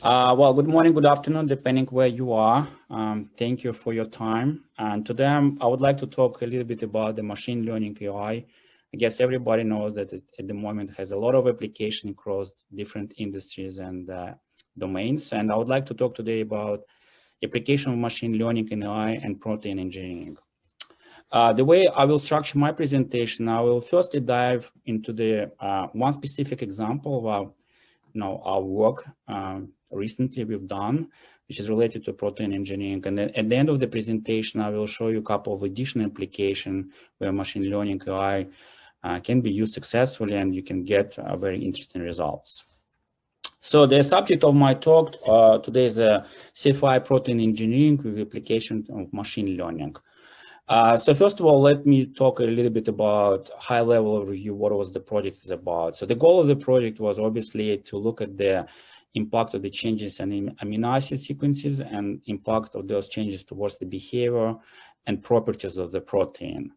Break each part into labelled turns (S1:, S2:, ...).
S1: Well, good morning, good afternoon, depending where you are. Thank you for your time. And today I would like to talk a little bit about the machine learning AI. I guess everybody knows that it at the moment has a lot of application across different industries and domains. And I would like to talk today about application of machine learning in AI and protein engineering. The way I will structure my presentation, I will firstly dive into the one specific example of our work recently we've done, which is related to protein engineering. And then at the end of the presentation, I will show you a couple of additional applications where machine learning AI can be used successfully and you can get very interesting results. So the subject of my talk today is CFI protein engineering with application of machine learning. So first of all, let me talk a little bit about high-level review, what was the project is about. So the goal of the project was obviously to look at the impact of the changes in amino acid sequences and impact of those changes towards the behavior and properties of the protein.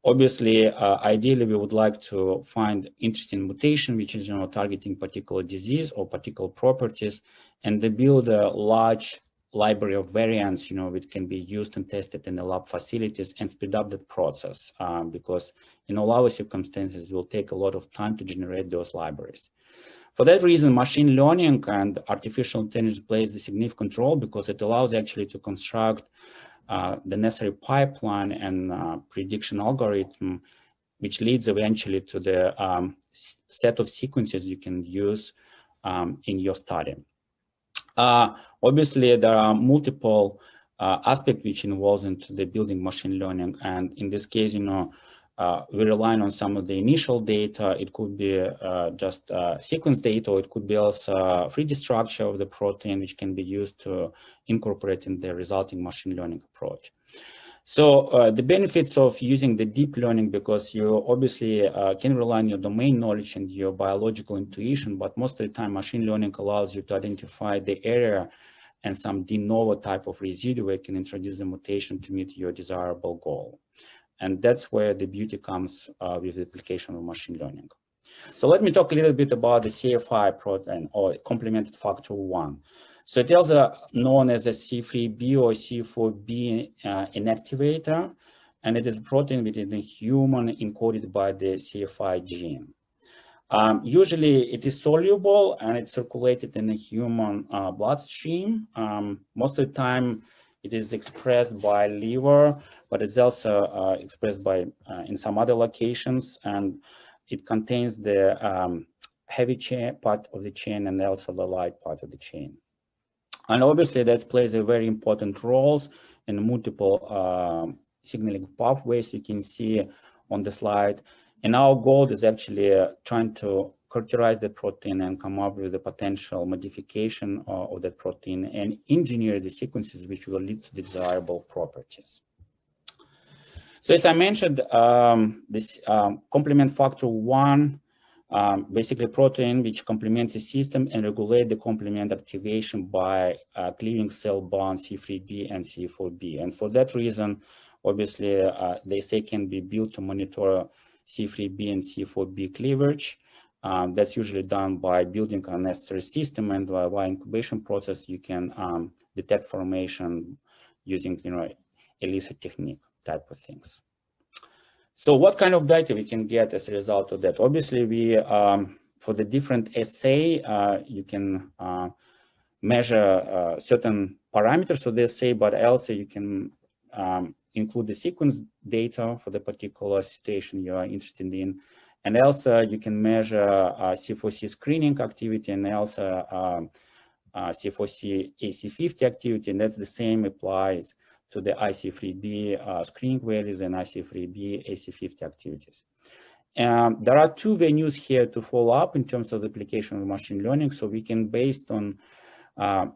S1: Obviously, ideally, we would like to find interesting mutation, which is targeting particular disease or particular properties, and to build a large library of variants, which can be used and tested in the lab facilities and speed up that process, because in all our circumstances, it will take a lot of time to generate those libraries. For that reason, machine learning and artificial intelligence plays a significant role because it allows actually to construct the necessary pipeline and prediction algorithm, which leads eventually to the set of sequences you can use in your study. Obviously, there are multiple aspects which involves into the building machine learning, and in this case, we rely on some of the initial data. It could be just sequence data, or it could be also 3D structure of the protein, which can be used to incorporate in the resulting machine learning approach. So the benefits of using the deep learning, because you obviously can rely on your domain knowledge and your biological intuition, but most of the time machine learning allows you to identify the area and some de novo type of residue where you can introduce the mutation to meet your desirable goal. And that's where the beauty comes with the application of machine learning. So let me talk a little bit about the CFI protein, or complemented factor 1. So it is known as a C3b or C4b inactivator, and it is a protein within the human encoded by the CFI gene. Usually it is soluble and it's circulated in the human bloodstream. Most of the time it is expressed by liver, but it's also expressed by in some other locations, and it contains the heavy chain part of the chain and also the light part of the chain. And obviously that plays a very important role in multiple signaling pathways you can see on the slide. And our goal is actually trying to characterize the protein and come up with a potential modification of that protein and engineer the sequences which will lead to the desirable properties. So as I mentioned, this complement factor 1, basically protein which complements the system and regulate the complement activation by cleaving cell bound C3b and C4b. And for that reason, obviously, they say can be built to monitor C3b and C4b cleavage. That's usually done by building a necessary system, and while incubation process, you can detect formation using, ELISA technique type of things. So what kind of data we can get as a result of that? Obviously, we for the different assay, you can measure certain parameters of the assay, but also you can include the sequence data for the particular situation you are interested in. And also you can measure C4C screening activity and also C4C AC50 activity, and that's the same applies to the IC3b screening values and IC3b AC50 activities. There are two venues here to follow up in terms of the application of machine learning. So we can, based on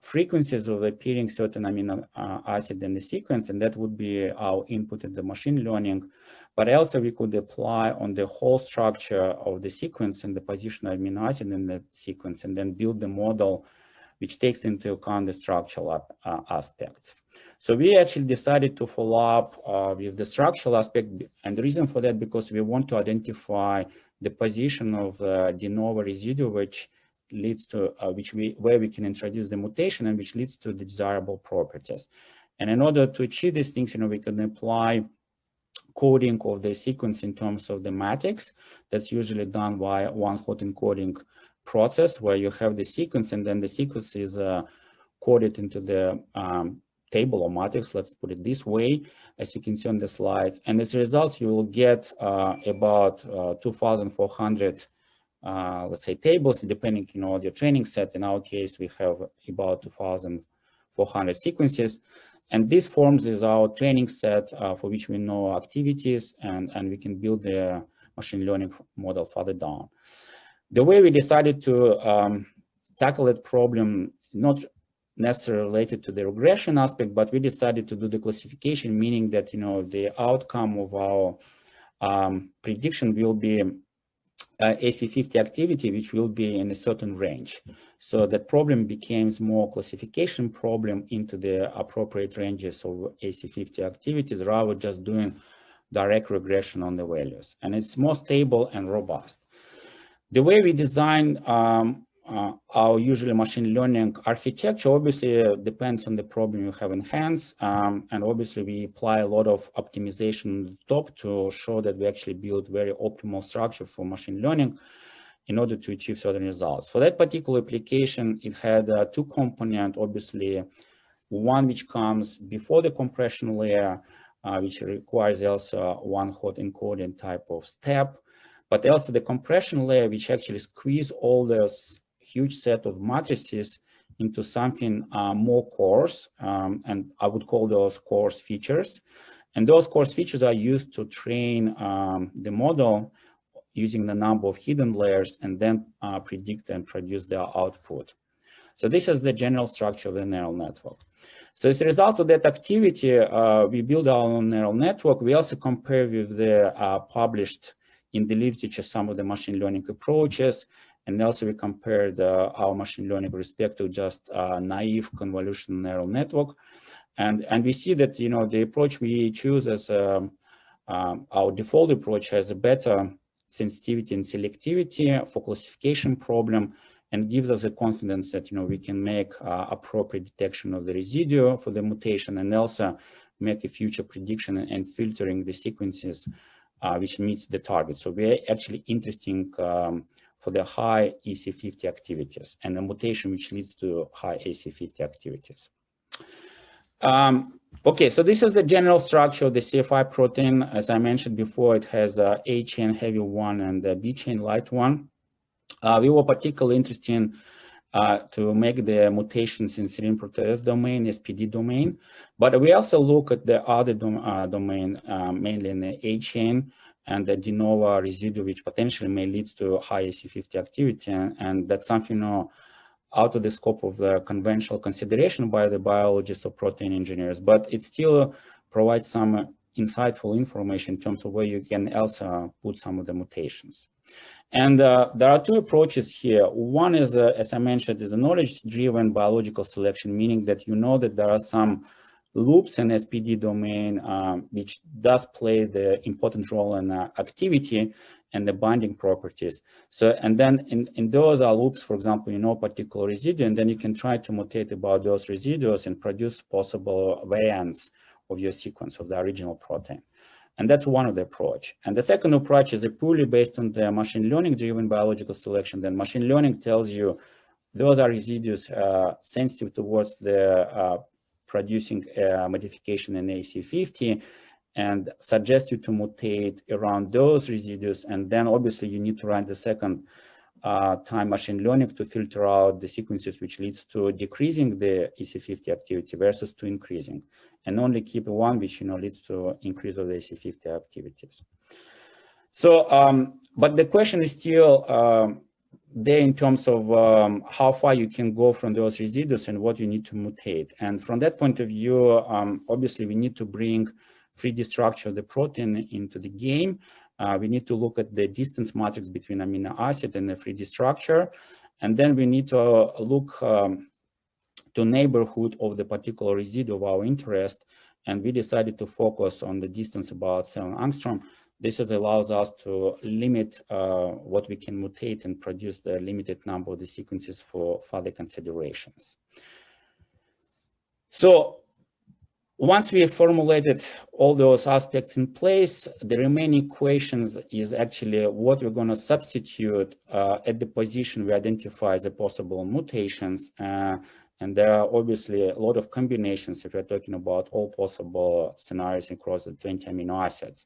S1: frequencies of appearing certain amino acid in the sequence, and that would be our input in the machine learning. But also we could apply on the whole structure of the sequence and the position of amino acid in the sequence, and then build the model which takes into account the structural aspects. So we actually decided to follow up with the structural aspect, and the reason for that, because we want to identify the position of de novo residue which leads to where we can introduce the mutation and which leads to the desirable properties. And in order to achieve these things, we can apply coding of the sequence in terms of the matrix. That's usually done by one-hot encoding process, where you have the sequence and then the sequence is coded into the table or matrix, let's put it this way, as you can see on the slides. And as a result, you will get about 2,400 let's say tables, depending on your training set. In our case, we have about 2,400 sequences. And this forms is our training set for which we know activities, and we can build the machine learning model further down. The way we decided to tackle that problem, not necessarily related to the regression aspect, but we decided to do the classification, meaning that the outcome of our prediction will be AC50 activity, which will be in a certain range. So that problem becomes more classification problem into the appropriate ranges of AC50 activities, rather than just doing direct regression on the values. And it's more stable and robust. The way we design our usually machine learning architecture obviously depends on the problem you have in hands. And obviously we apply a lot of optimization on the top to show that we actually build very optimal structure for machine learning in order to achieve certain results. For that particular application, it had two components, obviously, one which comes before the compression layer, which requires also one-hot encoding type of step, but also the compression layer, which actually squeeze all those huge set of matrices into something more coarse, and I would call those coarse features. And those coarse features are used to train the model using the number of hidden layers and then predict and produce their output. So this is the general structure of the neural network. So as a result of that activity, we build our own neural network. We also compare with the published in the literature some of the machine learning approaches, and also we compared our machine learning with respect to just naive convolutional neural network. And we see that the approach we choose as our default approach has a better sensitivity and selectivity for classification problem, and gives us the confidence that we can make appropriate detection of the residue for the mutation, and also make a future prediction and filtering the sequences which meets the target. So we're actually interesting for the high AC50 activities and the mutation which leads to high AC50 activities. Okay, so this is the general structure of the CFI protein. As I mentioned before, it has a A chain heavy one and a B chain light one. We were particularly interested to make the mutations in serine protease domain, SPD domain, but we also look at the other domain, mainly in the A chain and the de novo residue, which potentially may lead to high AC50 activity, and that's something out of the scope of the conventional consideration by the biologists or protein engineers, but it still provides some insightful information in terms of where you can also put some of the mutations. And there are two approaches here. One is, as I mentioned, is a knowledge-driven biological selection, meaning that that there are some loops in SPD domain, which does play the important role in activity and the binding properties. So, and then in those are loops, for example, particular residue, and then you can try to mutate about those residues and produce possible variants of your sequence of the original protein. And that's one of the approach. And the second approach is purely based on the machine learning driven biological selection. Then machine learning tells you those are residues sensitive towards the producing modification in AC50 and suggest you to mutate around those residues. And then obviously you need to run the second time machine learning to filter out the sequences which leads to decreasing the AC50 activity versus to increasing, and only keep one which leads to increase of the AC50 activities. So, but the question is still there in terms of how far you can go from those residues and what you need to mutate. And from that point of view, obviously we need to bring 3D structure of the protein into the game. We need to look at the distance matrix between amino acid and the 3D structure. And then we need to look to neighborhood of the particular residue of our interest. And we decided to focus on the distance about 7 angstrom, This allows us to limit what we can mutate and produce the limited number of the sequences for further considerations. So once we formulated all those aspects in place, the remaining equations is actually what we're going to substitute at the position we identify as a possible mutations. And there are obviously a lot of combinations if we're talking about all possible scenarios across the 20 amino acids.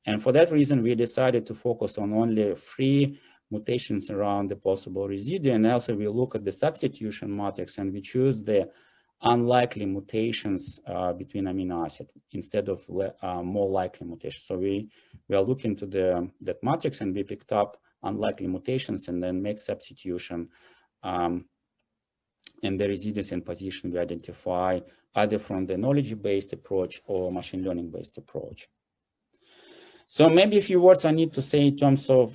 S1: And for that reason, we decided to focus on only 3 mutations around the possible residue. And also we look at the substitution matrix and we choose the unlikely mutations between amino acids instead of more likely mutations. So we are looking to that matrix and we picked up unlikely mutations and then make substitution and the residues and position we identify either from the knowledge-based approach or machine learning-based approach. So maybe a few words I need to say in terms of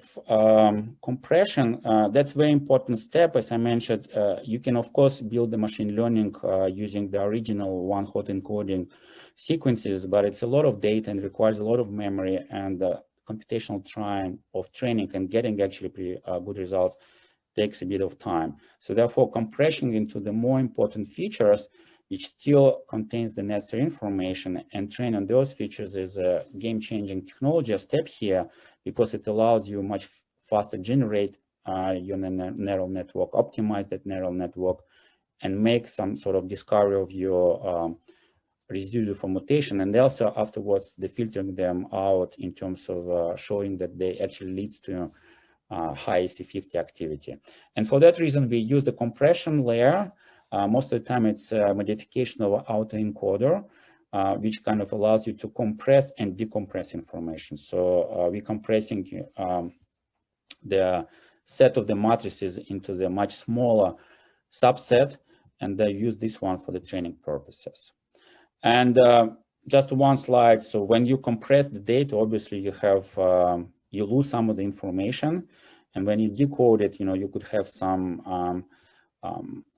S1: compression. That's a very important step. As I mentioned, you can, of course, build the machine learning using the original one-hot encoding sequences, but it's a lot of data and requires a lot of memory and computational time of training and getting actually pretty good results takes a bit of time. So therefore, compression into the more important features which still contains the necessary information and train on those features is a game-changing technology step here because it allows you much faster generate your neural network, optimize that neural network, and make some sort of discovery of your residue for mutation, and also afterwards the filtering them out in terms of showing that they actually leads to high AC50 activity. And for that reason, we use the compression layer. Most of the time it's a modification of autoencoder, which kind of allows you to compress and decompress information. So we're compressing the set of the matrices into the much smaller subset, and they use this one for the training purposes. And just one slide. So when you compress the data, obviously you have, you lose some of the information. And when you decode it, you could have some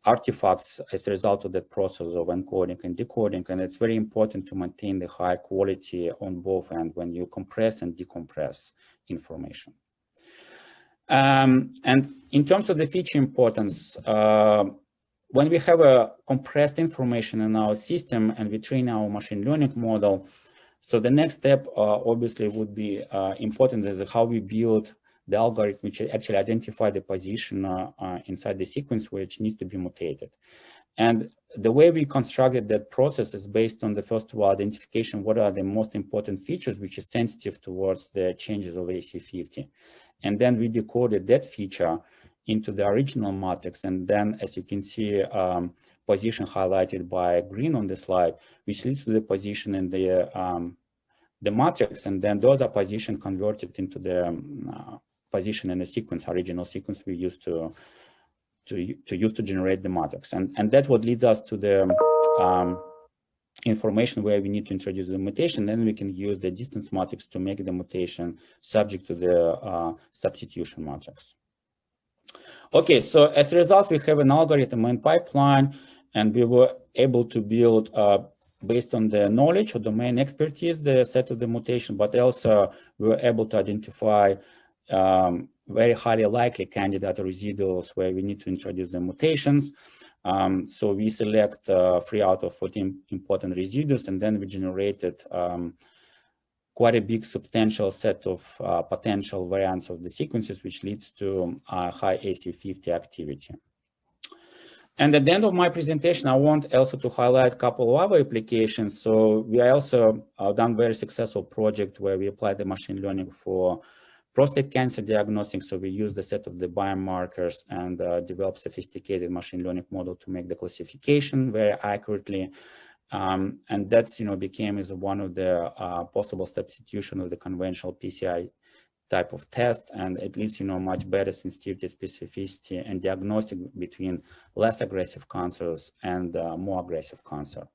S1: artifacts as a result of that process of encoding and decoding. And it's very important to maintain the high quality on both ends when you compress and decompress information. And in terms of the feature importance, when we have a compressed information in our system and we train our machine learning model, so the next step obviously would be important is how we build the algorithm which actually identify the position inside the sequence which needs to be mutated. And the way we constructed that process is based on the first of all identification, what are the most important features which is sensitive towards the changes of AC50. And then we decoded that feature into the original matrix. And then as you can see, position highlighted by green on the slide, which leads to the position in the matrix. And then those are position converted into the position in the sequence, original sequence we used to generate the matrix. And that's what leads us to the information where we need to introduce the mutation. Then we can use the distance matrix to make the mutation subject to the substitution matrix. Okay, so as a result, we have an algorithm in pipeline, and we were able to build based on the knowledge or domain expertise, the set of the mutation, but also we were able to identify very highly likely candidate residuals where we need to introduce the mutations. So we select 3 out of 14 important residues, and then we generated quite a big substantial set of potential variants of the sequences, which leads to high AC50 activity. And at the end of my presentation, I want also to highlight a couple of other applications. So we also done very successful project where we applied the machine learning for prostate cancer diagnostic. So we use the set of the biomarkers and develop sophisticated machine learning model to make the classification very accurately. And that's, became as one of the possible substitution of the conventional PCI type of test, and it leads, much better sensitivity, specificity, and diagnostic between less aggressive cancers and more aggressive cancer.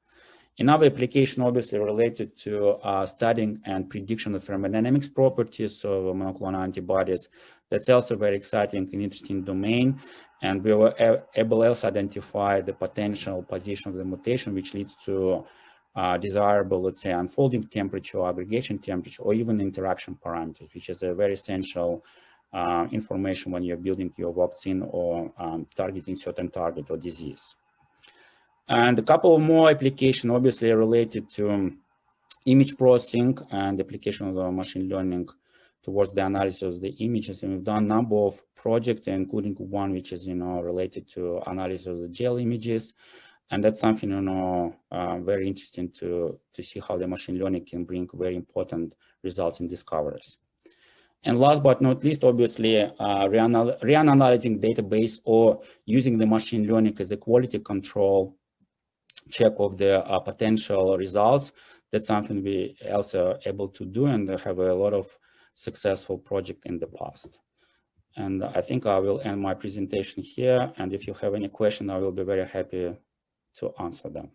S1: Another application obviously related to studying and prediction of thermodynamics properties of monoclonal antibodies. That's also very exciting and interesting domain. And we were able also identify the potential position of the mutation, which leads to desirable, let's say, unfolding temperature, aggregation temperature, or even interaction parameters, which is a very essential information when you're building your vaccine or targeting certain target or disease. And a couple of more applications obviously related to image processing and application of the machine learning towards the analysis of the images. And we've done a number of projects, including one which is, related to analysis of the gel images. And that's something, very interesting to see how the machine learning can bring very important results in discoveries. And last but not least, obviously, reanalyzing database or using the machine learning as a quality control check of the potential results. That's something we also able to do and have a lot of successful project in the past. And I think I will end my presentation here. And if you have any question, I will be very happy to answer them.